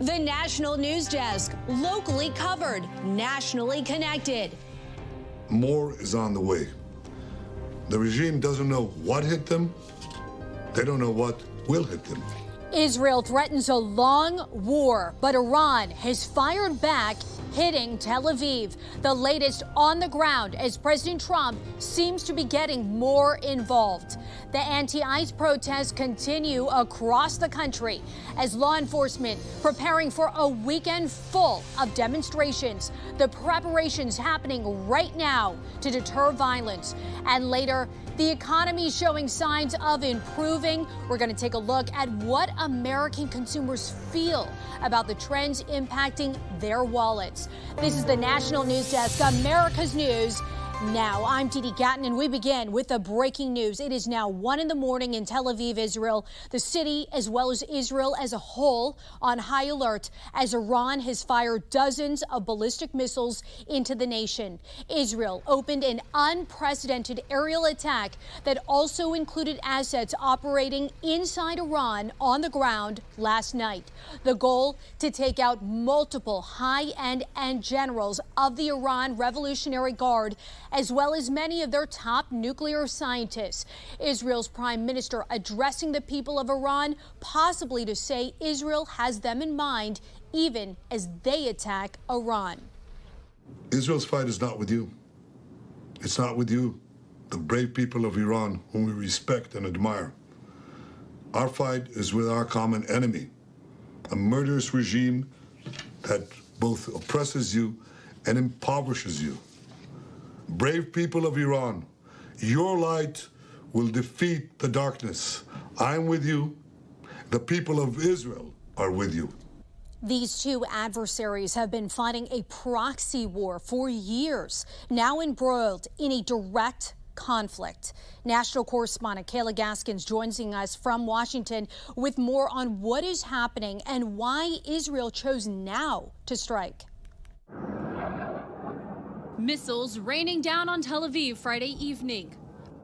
The National News Desk, locally covered, nationally connected. More is on the way. The regime doesn't know what hit them. They don't know what will hit them. Israel threatens a long war, but Iran has fired back, hitting Tel Aviv. The latest on the ground as President Trump seems to be getting more involved. The anti-ICE protests continue across the country as law enforcement preparing for a weekend full of demonstrations. The preparations happening right now to deter violence. And later, the economy showing signs of improving. We're going to take a look at what American consumers feel about the trends impacting their wallets. This is the National News Desk, America's News. Now, I'm Didi Gatton, and we begin with the breaking news. It is now 1 in the morning in Tel Aviv, Israel. The city, as well as Israel as a whole, on high alert as Iran has fired dozens of ballistic missiles into the nation. Israel opened an unprecedented aerial attack that also included assets operating inside Iran on the ground last night. The goal, to take out multiple high-end and generals of the Iran Revolutionary Guard, as well as many of their top nuclear scientists. Israel's prime minister addressing the people of Iran, possibly to say Israel has them in mind, even as they attack Iran. Israel's fight is not with you. It's not with you, the brave people of Iran, whom we respect and admire. Our fight is with our common enemy, a murderous regime that both oppresses you and impoverishes you. Brave people of Iran, your light will defeat the darkness. I'm with you. The people of Israel are with you. These two adversaries have been fighting a proxy war for years, now embroiled in a direct conflict. National correspondent Kayla Gaskins joining us from Washington with more on what is happening and why Israel chose now to strike. Missiles raining down on Tel Aviv Friday evening.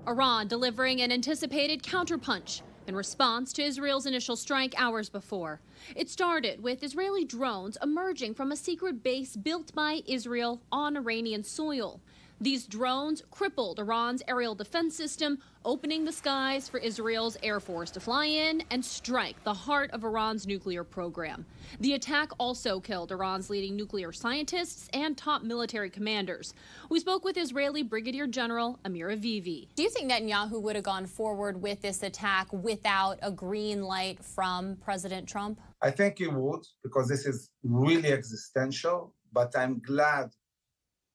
Iran delivering an anticipated counterpunch in response to Israel's initial strike hours before. It started with Israeli drones emerging from a secret base built by Israel on Iranian soil. These drones crippled Iran's aerial defense system, opening the skies for Israel's Air Force to fly in and strike the heart of Iran's nuclear program. The attack also killed Iran's leading nuclear scientists and top military commanders. We spoke with Israeli Brigadier General Amir Avivi. Do you think Netanyahu would have gone forward with this attack without a green light from President Trump? I think he would, because this is really existential, but I'm glad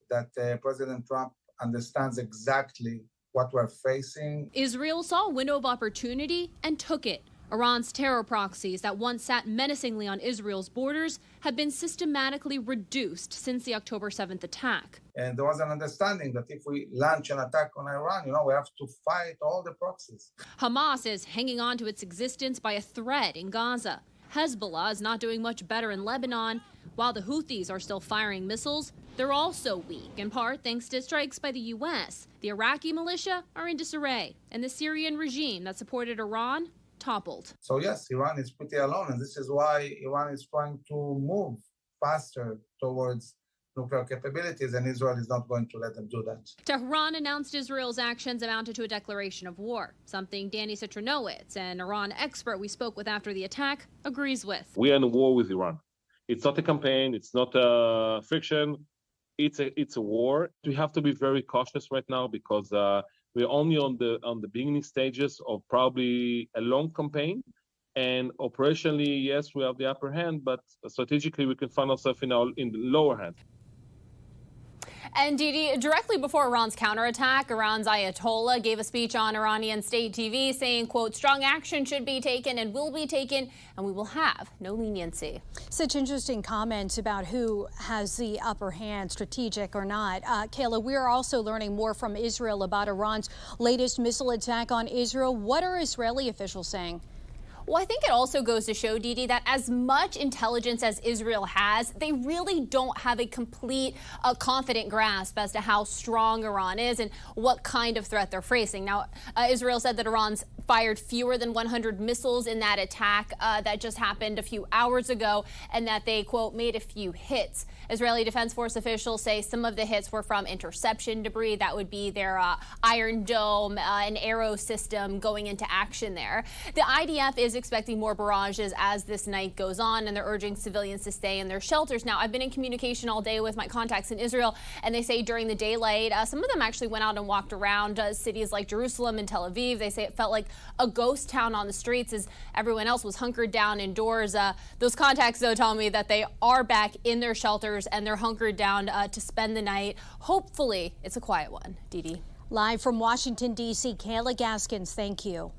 that President Trump understands exactly what we're facing. Israel saw a window of opportunity and took it. Iran's terror proxies that once sat menacingly on Israel's borders have been systematically reduced since the October 7th attack. And there was an understanding that if we launch an attack on Iran, we have to fight all the proxies. Hamas is hanging on to its existence by a thread in Gaza. Hezbollah is not doing much better in Lebanon. While the Houthis are still firing missiles, they're also weak, in part thanks to strikes by the U.S. The Iraqi militia are in disarray, and the Syrian regime that supported Iran toppled. So yes, Iran is pretty alone, and this is why Iran is trying to move faster towards nuclear capabilities, and Israel is not going to let them do that. Tehran announced Israel's actions amounted to a declaration of war, something Danny Citronowitz, an Iran expert we spoke with after the attack, agrees with. We are in a war with Iran. It's not a campaign. It's not a fiction. It's a war. We have to be very cautious right now because we're only on the beginning stages of probably a long campaign. And operationally, yes, we have the upper hand, but strategically, we can find ourselves in the lower hand. And Didi, directly before Iran's counterattack, Iran's Ayatollah gave a speech on Iranian state TV saying, quote, strong action should be taken and will be taken, and we will have no leniency. Such interesting comments about who has the upper hand, strategic or not. Kayla, we are also learning more from Israel about Iran's latest missile attack on Israel. What are Israeli officials saying? Well, I think it also goes to show, Didi, that as much intelligence as Israel has, they really don't have a complete, confident grasp as to how strong Iran is and what kind of threat they're facing. Now, Israel said that Iran's fired fewer than 100 missiles in that attack that just happened a few hours ago, and that they, quote, made a few hits. Israeli Defense Force officials say some of the hits were from interception debris. That would be their Iron Dome, an arrow system going into action there. The IDF is expecting more barrages as this night goes on, and they're urging civilians to stay in their shelters. Now, I've been in communication all day with my contacts in Israel, and they say during the daylight, some of them actually went out and walked around cities like Jerusalem and Tel Aviv. They say it felt like a ghost town on the streets as everyone else was hunkered down indoors. Those contacts, though, tell me that they are back in their shelters and they're hunkered down to spend the night. Hopefully, it's a quiet one. Dee Dee. Live from Washington, D.C., Kayla Gaskins, thank you.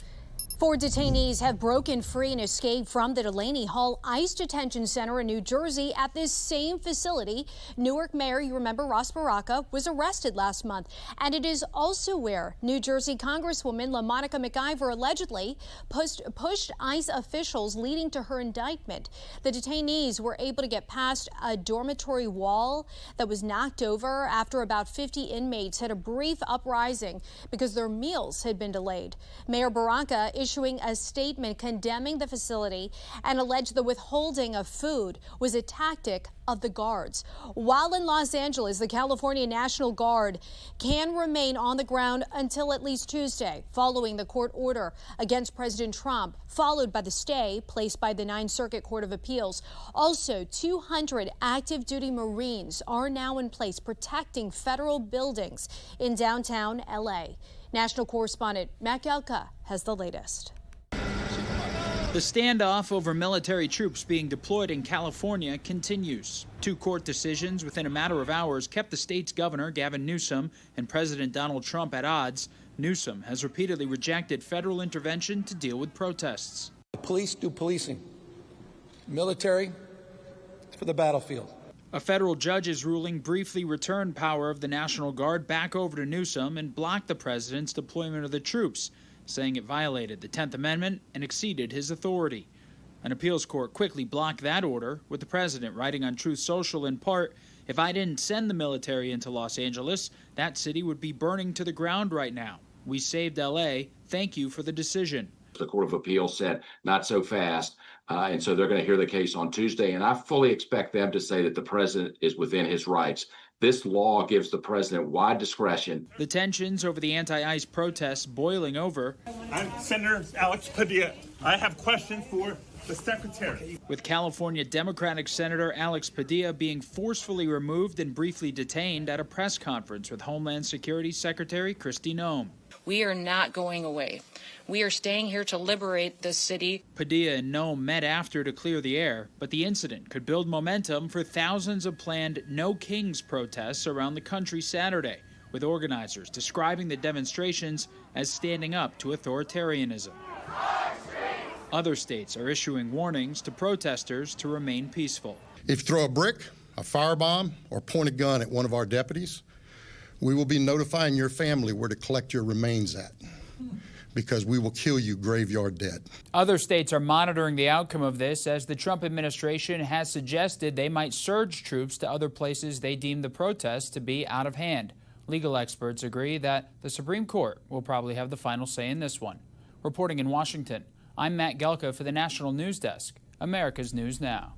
4 detainees have broken free and escaped from the Delaney Hall ICE Detention Center in New Jersey at this same facility. Newark Mayor, you remember, Ross Baraka, was arrested last month. And it is also where New Jersey Congresswoman LaMonica McIver allegedly pushed ICE officials, leading to her indictment. The detainees were able to get past a dormitory wall that was knocked over after about 50 inmates had a brief uprising because their meals had been delayed. Mayor Baraka issuing a statement condemning the facility and alleged the withholding of food was a tactic of the guards. While in Los Angeles, the California National Guard can remain on the ground until at least Tuesday, following the court order against President Trump, followed by the stay placed by the 9th Circuit Court of Appeals. Also, 200 active duty Marines are now in place protecting federal buildings in downtown L.A. National correspondent Matt Galka has the latest. The standoff over military troops being deployed in California continues. 2 court decisions within a matter of hours kept the state's governor, Gavin Newsom, and President Donald Trump at odds. Newsom has repeatedly rejected federal intervention to deal with protests. The police do policing. Military, it's for the battlefield. A federal judge's ruling briefly returned power of the National Guard back over to Newsom and blocked the president's deployment of the troops, saying it violated the 10th Amendment and exceeded his authority. An appeals court quickly blocked that order, with the president writing on Truth Social in part, "If I didn't send the military into Los Angeles, that city would be burning to the ground right now. We saved LA. Thank you for the decision." The Court of Appeals said, not so fast. And so they're going to hear the case on Tuesday. And I fully expect them to say that the president is within his rights. This law gives the president wide discretion. The tensions over the anti-ICE protests boiling over. I'm Senator Alex Padilla. I have questions for the secretary. With California Democratic Senator Alex Padilla being forcefully removed and briefly detained at a press conference with Homeland Security Secretary Kristi Noem. We are not going away. We are staying here to liberate this city. Padilla and Noem met after to clear the air, but the incident could build momentum for thousands of planned No Kings protests around the country Saturday, with organizers describing the demonstrations as standing up to authoritarianism. Other states are issuing warnings to protesters to remain peaceful. If you throw a brick, a firebomb, or point a gun at one of our deputies, we will be notifying your family where to collect your remains at, because we will kill you graveyard dead. Other states are monitoring the outcome of this, as the Trump administration has suggested they might surge troops to other places they deem the protests to be out of hand. Legal experts agree that the Supreme Court will probably have the final say in this one. Reporting in Washington, I'm Matt Gelka for the National News Desk, America's News Now.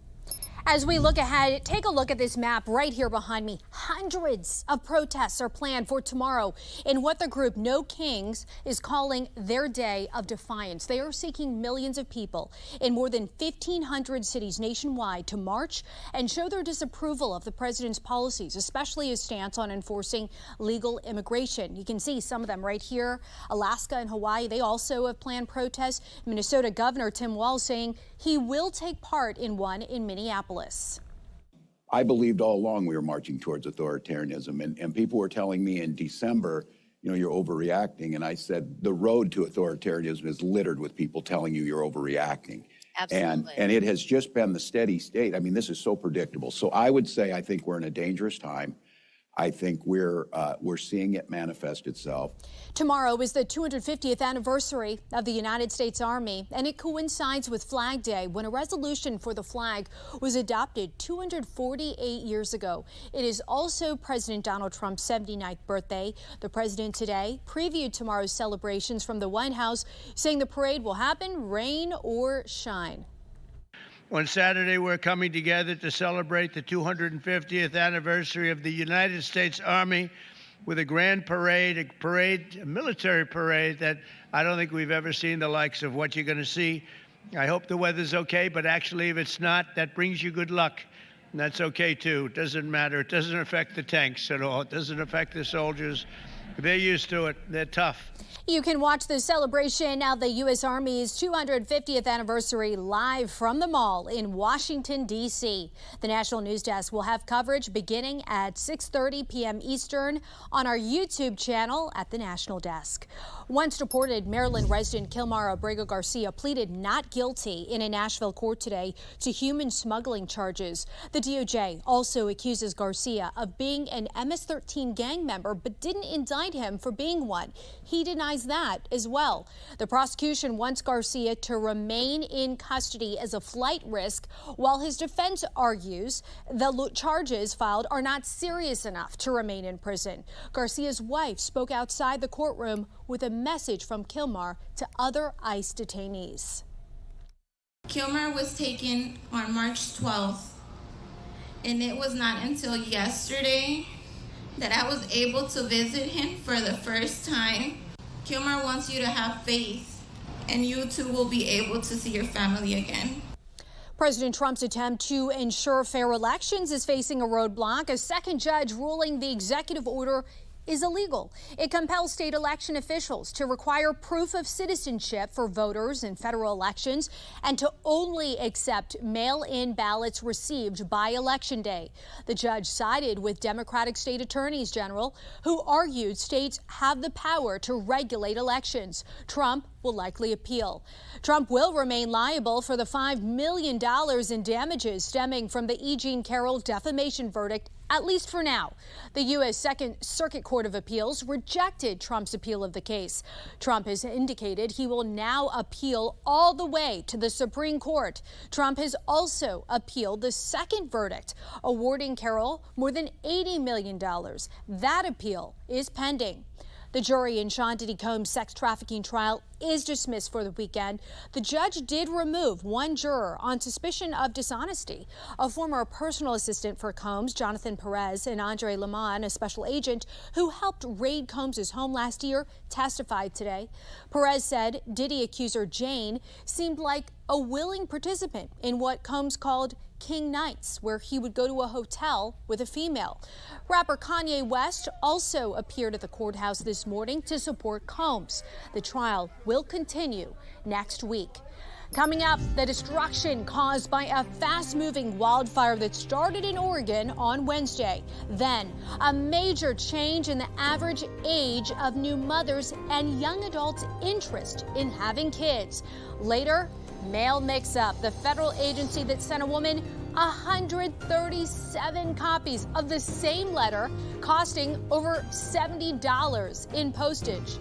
As we look ahead, take a look at this map right here behind me. Hundreds of protests are planned for tomorrow in what the group No Kings is calling their day of defiance. They are seeking millions of people in more than 1,500 cities nationwide to march and show their disapproval of the president's policies, especially his stance on enforcing legal immigration. You can see some of them right here. Alaska and Hawaii, they also have planned protests. Minnesota Governor Tim Walz saying he will take part in one in Minneapolis. I believed all along we were marching towards authoritarianism, and people were telling me in December, you're overreacting. And I said, the road to authoritarianism is littered with people telling you you're overreacting. Absolutely. And it has just been the steady state. I mean, this is so predictable. So I would say I think we're in a dangerous time. I think we're seeing it manifest itself. Tomorrow is the 250th anniversary of the United States Army, and it coincides with Flag Day, when a resolution for the flag was adopted 248 years ago. It is also President Donald Trump's 79th birthday. The president today previewed tomorrow's celebrations from the White House, saying the parade will happen rain or shine. On Saturday, we're coming together to celebrate the 250th anniversary of the United States Army with a grand parade, a military parade that I don't think we've ever seen the likes of what you're going to see. I hope the weather's okay, but actually, if it's not, that brings you good luck. And that's okay, too. It doesn't matter. It doesn't affect the tanks at all. It doesn't affect the soldiers. They're used to it. They're tough. You can watch the celebration of the U.S. Army's 250th anniversary live from the mall in Washington, D.C. The National News Desk will have coverage beginning at 6:30 p.m. Eastern on our YouTube channel at the National Desk. Once deported Maryland resident Kilmar Abrego Garcia pleaded not guilty in a Nashville court today to human smuggling charges. The DOJ also accuses Garcia of being an MS-13 gang member, but didn't indict him for being one. He denies that as well. The prosecution wants Garcia to remain in custody as a flight risk, while his defense argues the charges filed are not serious enough to remain in prison. Garcia's wife spoke outside the courtroom with a message from Kilmar to other ICE detainees. Kilmar was taken on March 12th, and it was not until yesterday that I was able to visit him for the first time. Kilmar wants you to have faith, and you too will be able to see your family again. President Trump's attempt to ensure fair elections is facing a roadblock. A second judge ruling the executive order is illegal. It compels state election officials to require proof of citizenship for voters in federal elections and to only accept mail-in ballots received by Election Day. The judge sided with Democratic state attorneys general, who argued states have the power to regulate elections. Trump will likely appeal. Trump will remain liable for the $5 million in damages stemming from the E. Jean Carroll defamation verdict, at least for now. The U.S. Second Circuit Court of Appeals rejected Trump's appeal of the case. Trump has indicated he will now appeal all the way to the Supreme Court. Trump has also appealed the second verdict, awarding Carroll more than $80 million. That appeal is pending. The jury in Sean Diddy Combs' sex trafficking trial is dismissed for the weekend. The judge did remove one juror on suspicion of dishonesty. A former personal assistant for Combs, Jonathan Perez, and Andre Lemon, a special agent who helped raid Combs' home last year, testified today. Perez said Diddy accuser Jane seemed like a willing participant in what Combs called King Nights, where he would go to a hotel with a female. Rapper Kanye West also appeared at the courthouse this morning to support Combs. The trial will continue next week. Coming up, the destruction caused by a fast-moving wildfire that started in Oregon on Wednesday. Then, a major change in the average age of new mothers and young adults' interest in having kids. Later, mail mix-up, the federal agency that sent a woman 137 copies of the same letter, costing over $70 in postage.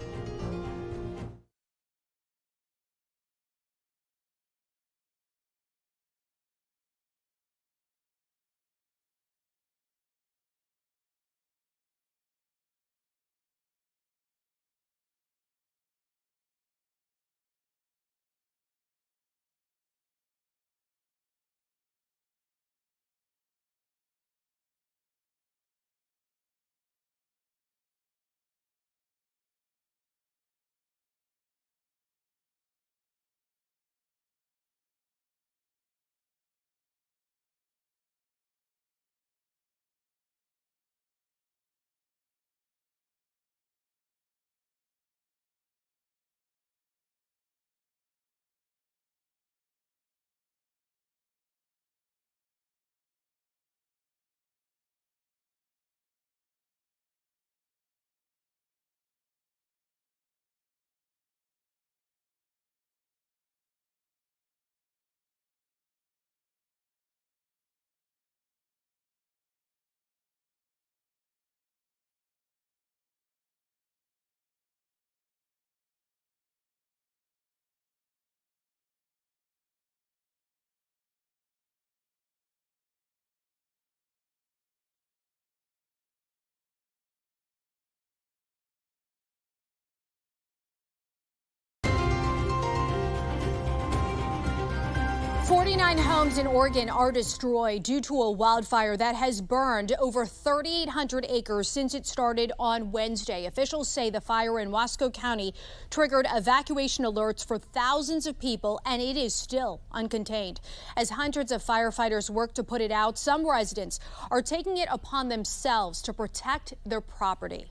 49 homes in Oregon are destroyed due to a wildfire that has burned over 3,800 acres since it started on Wednesday. Officials say the fire in Wasco County triggered evacuation alerts for thousands of people, and it is still uncontained. As hundreds of firefighters work to put it out, some residents are taking it upon themselves to protect their property.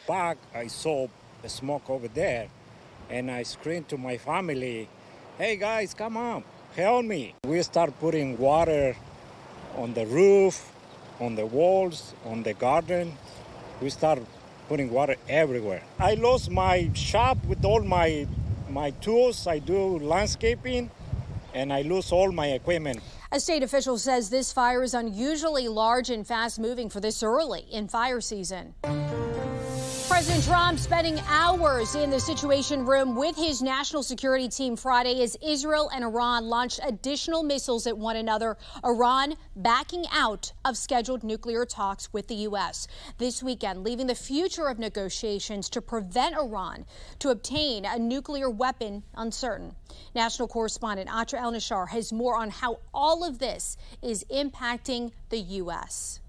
Back, I saw the smoke over there, and I screamed to my family, "Hey guys, come on, help me." We start putting water on the roof, on the walls, on the garden. We start putting water everywhere. I lost my shop with all my tools. I do landscaping, and I lose all my equipment. A state official says this fire is unusually large and fast moving for this early in fire season. President Trump spending hours in the Situation Room with his national security team Friday as Israel and Iran launched additional missiles at one another. Iran backing out of scheduled nuclear talks with the U.S. this weekend, leaving the future of negotiations to prevent Iran to obtain a nuclear weapon uncertain. National correspondent Atra El-Nashar has more on how all of this is impacting the U.S.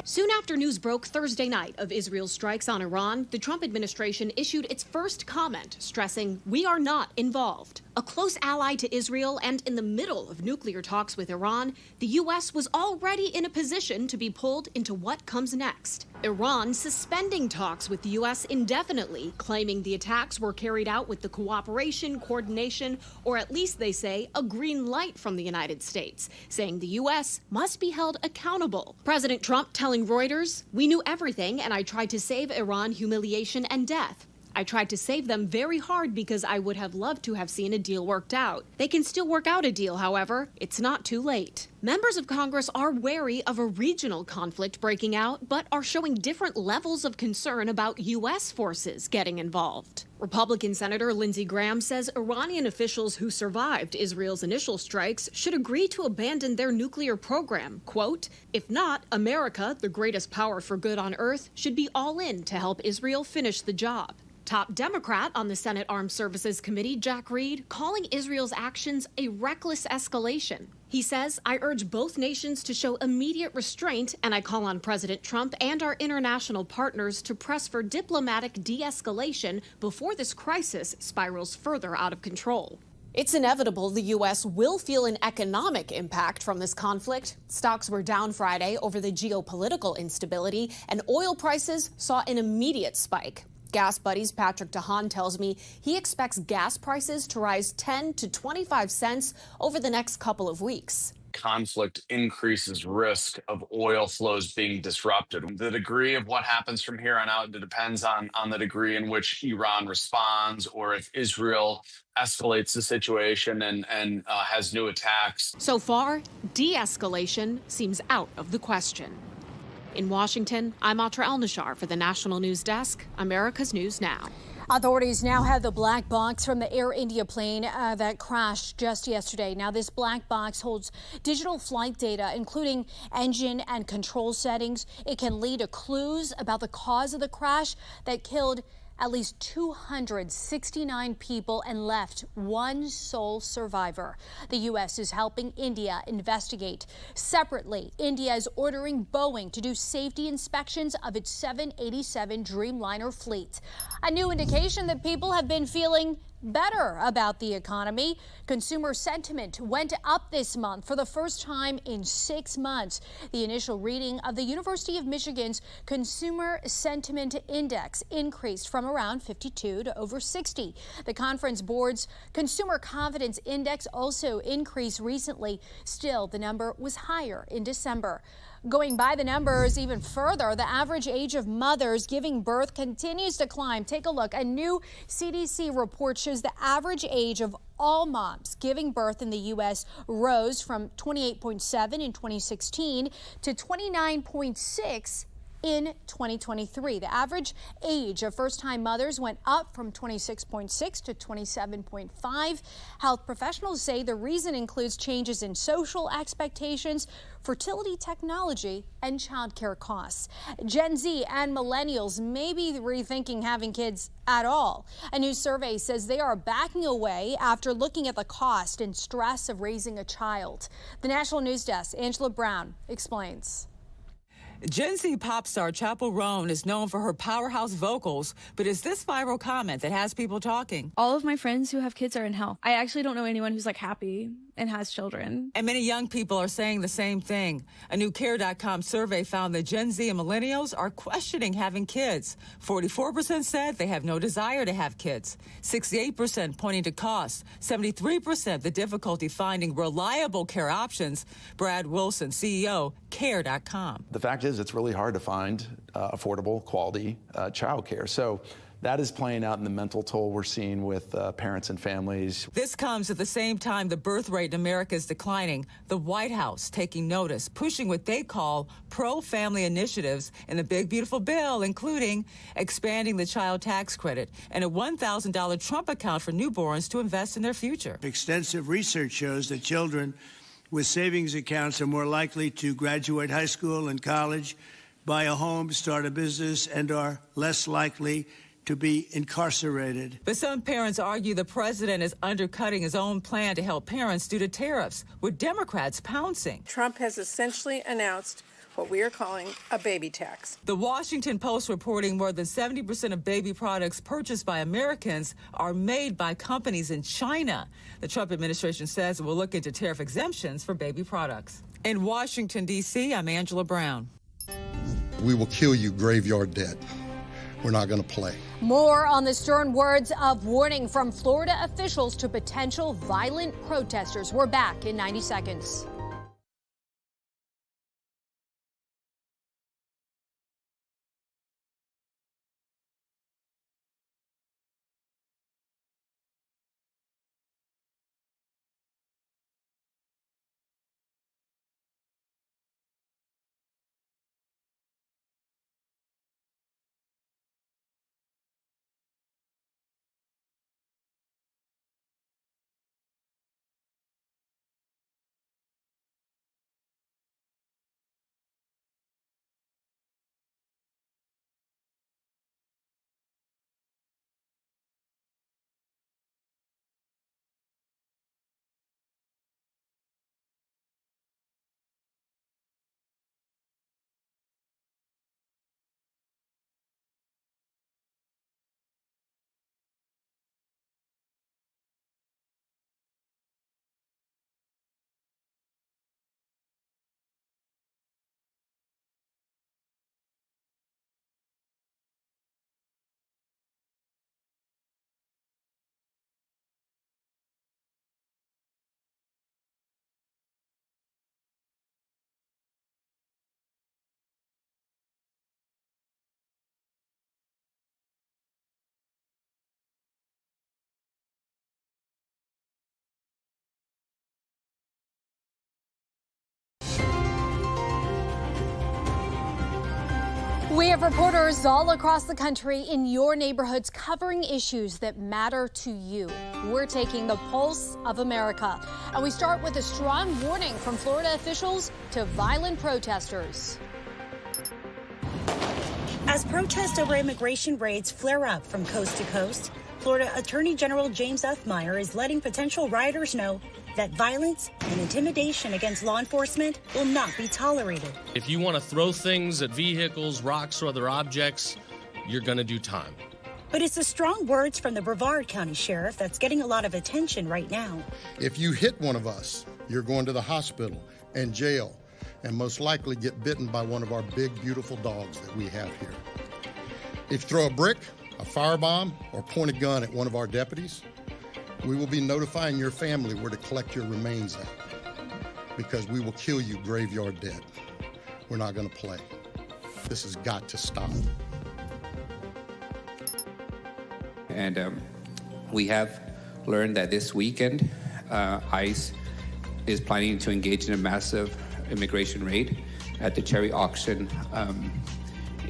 Soon after news broke Thursday night of Israel's strikes on Iran, the Trump administration issued its first comment, stressing, "We are not involved." A close ally to Israel and in the middle of nuclear talks with Iran, the U.S. was already in a position to be pulled into what comes next. Iran suspending talks with the U.S. indefinitely, claiming the attacks were carried out with the cooperation, coordination, or at least they say a green light from the United States, saying the U.S. must be held accountable. President Trump telling Reuters, "We knew everything, and I tried to save Iran humiliation and death. I tried to save them very hard because I would have loved to have seen a deal worked out. They can still work out a deal, however. It's not too late." Members of Congress are wary of a regional conflict breaking out, but are showing different levels of concern about U.S. forces getting involved. Republican Senator Lindsey Graham says Iranian officials who survived Israel's initial strikes should agree to abandon their nuclear program. Quote, "If not, America, the greatest power for good on earth, should be all in to help Israel finish the job." Top Democrat on the Senate Armed Services Committee, Jack Reed, calling Israel's actions a reckless escalation. He says, "I urge both nations to show immediate restraint, and I call on President Trump and our international partners to press for diplomatic de-escalation before this crisis spirals further out of control." It's inevitable the U.S. will feel an economic impact from this conflict. Stocks were down Friday over the geopolitical instability, and oil prices saw an immediate spike. Gas Buddy's Patrick DeHaan tells me he expects gas prices to rise 10 to 25 cents over the next couple of weeks. Conflict increases risk of oil flows being disrupted. The degree of what happens from here on out depends on the degree in which Iran responds, or if Israel escalates the situation and has new attacks. So far, de-escalation seems out of the question. In Washington, I'm Atra El-Nashar for the National News Desk, America's News Now. Authorities now have the black box from the Air India plane that crashed just yesterday. Now, this black box holds digital flight data, including engine and control settings. It can lead to clues about the cause of the crash that killed at least 269 people and left one sole survivor. The U.S. is helping India investigate. Separately, India is ordering Boeing to do safety inspections of its 787 Dreamliner fleet. A new indication that people have been feeling better about the economy. Consumer sentiment went up this month for the first time in 6 months. The initial reading of the University of Michigan's Consumer Sentiment Index increased from around 52 to over 60. The Conference Board's Consumer Confidence Index also increased recently. Still, the number was higher in December. Going by the numbers even further, the average age of mothers giving birth continues to climb. Take a look. A new CDC report shows the average age of all moms giving birth in the U.S. rose from 28.7 in 2016 to 29.6 in 2023. The average age of first-time mothers went up from 26.6 to 27.5. Health professionals say the reason includes changes in social expectations, fertility technology, and childcare costs. Gen Z and millennials may be rethinking having kids at all. A new survey says they are backing away after looking at the cost and stress of raising a child. The National News Desk, Angela Brown explains. Gen Z pop star Chappell Roan is known for her powerhouse vocals, but it's this viral comment that has people talking. All of my friends who have kids are in hell. I actually don't know anyone who's like happy and has children. And many young people are saying the same thing. A new Care.com survey found that Gen Z and millennials are questioning having kids. 44% said they have no desire to have kids. 68% pointing to cost. 73% the difficulty finding reliable care options. Brad Wilson, CEO, Care.com. The fact is, it's really hard to find affordable, quality childcare. So that is playing out in the mental toll we're seeing with parents and families. This comes at the same time the birth rate in America is declining. The White House taking notice, pushing what they call pro-family initiatives in the big, beautiful bill, including expanding the child tax credit and a $1,000 Trump account for newborns to invest in their future. Extensive research shows that children with savings accounts are more likely to graduate high school and college, buy a home, start a business, and are less likely to be incarcerated. But some parents argue the president is undercutting his own plan to help parents due to tariffs, with Democrats pouncing. Trump has essentially announced what we are calling a baby tax. The Washington Post reporting more than 70% of baby products purchased by Americans are made by companies in China. The Trump administration says it will look into tariff exemptions for baby products. In Washington, D.C., I'm Angela Brown. We will kill you graveyard dead. We're not going to play. More on the stern words of warning from Florida officials to potential violent protesters. We're back in 90 seconds. We have reporters all across the country in your neighborhoods covering issues that matter to you. We're taking the pulse of America. And we start with a strong warning from Florida officials to violent protesters. As protests over immigration raids flare up from coast to coast, Florida Attorney General James Uthmeier is letting potential rioters know that violence and intimidation against law enforcement will not be tolerated. If you want to throw things at vehicles, rocks, or other objects, you're going to do time. But it's the strong words from the Brevard County Sheriff that's getting a lot of attention right now. If you hit one of us, you're going to the hospital and jail, and most likely get bitten by one of our big, beautiful dogs that we have here. If you throw a brick, a firebomb, or point a gun at one of our deputies, we will be notifying your family where to collect your remains at, because we will kill you graveyard dead. We're not going to play. This has got to stop. And we have learned that this weekend, ICE is planning to engage in a massive immigration raid at the cherry auction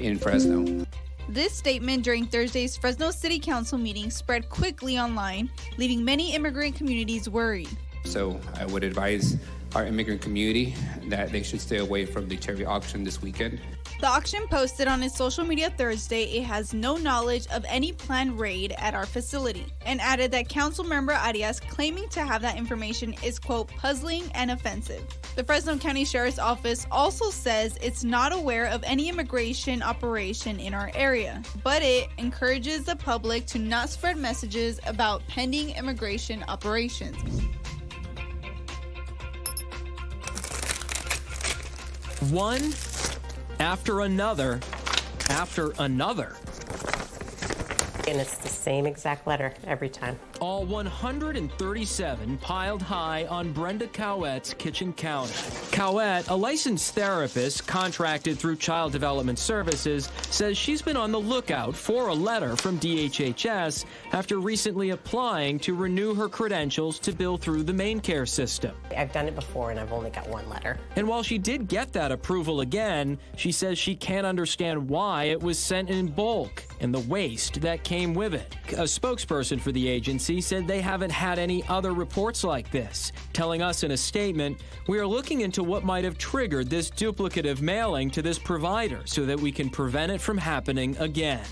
in Fresno. This statement during Thursday's Fresno City Council meeting spread quickly online, leaving many immigrant communities worried. So I would advise our immigrant community that they should stay away from the cherry auction this weekend. The auction posted on its social media Thursday it has no knowledge of any planned raid at our facility, and added that council member Arias claiming to have that information is, quote, puzzling and offensive. The Fresno County Sheriff's Office also says it's not aware of any immigration operation in our area, but it encourages the public to not spread messages about pending immigration operations. One after another after another. And it's the same exact letter every time. All 137 piled high on Brenda Cowette's kitchen counter. Cowette, a licensed therapist contracted through Child Development Services, says she's been on the lookout for a letter from DHHS after recently applying to renew her credentials to bill through the main care system. I've done it before and I've only got one letter. And while she did get that approval again, she says she can't understand why it was sent in bulk and the waste that came with it. A spokesperson for the agency said they haven't had any other reports like this, telling us in a statement, "We are looking into what might have triggered this duplicative mailing to this provider so that we can prevent it from happening again."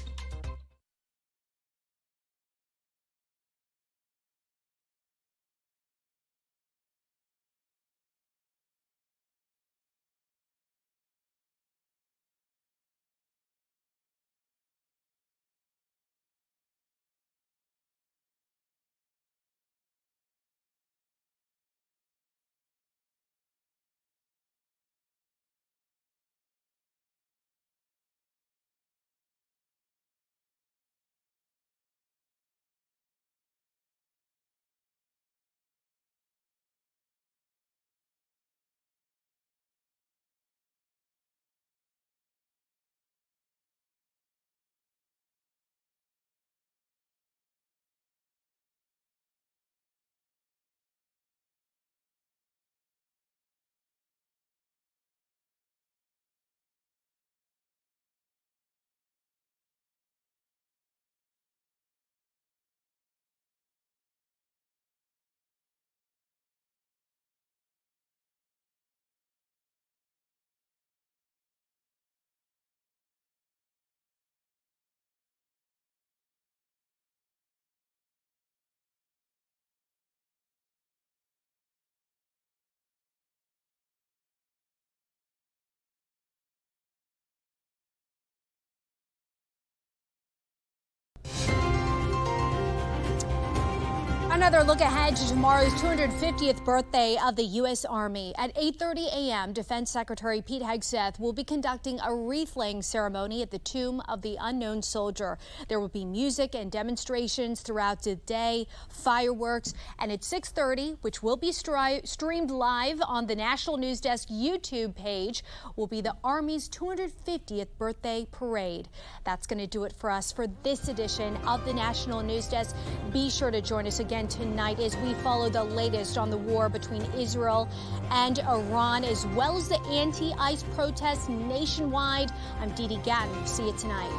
Another look ahead to tomorrow's 250th birthday of the U.S. Army. At 8:30 a.m., Defense Secretary Pete Hegseth will be conducting a wreath-laying ceremony at the Tomb of the Unknown Soldier. There will be music and demonstrations throughout the day, fireworks, and at 6:30, which will be streamed live on the National News Desk YouTube page, will be the Army's 250th birthday parade. That's going to do it for us for this edition of the National News Desk. Be sure to join us again tonight as we follow the latest on the war between Israel and Iran, as well as the anti-ICE protests nationwide. I'm Dee Dee Gatton. See you tonight.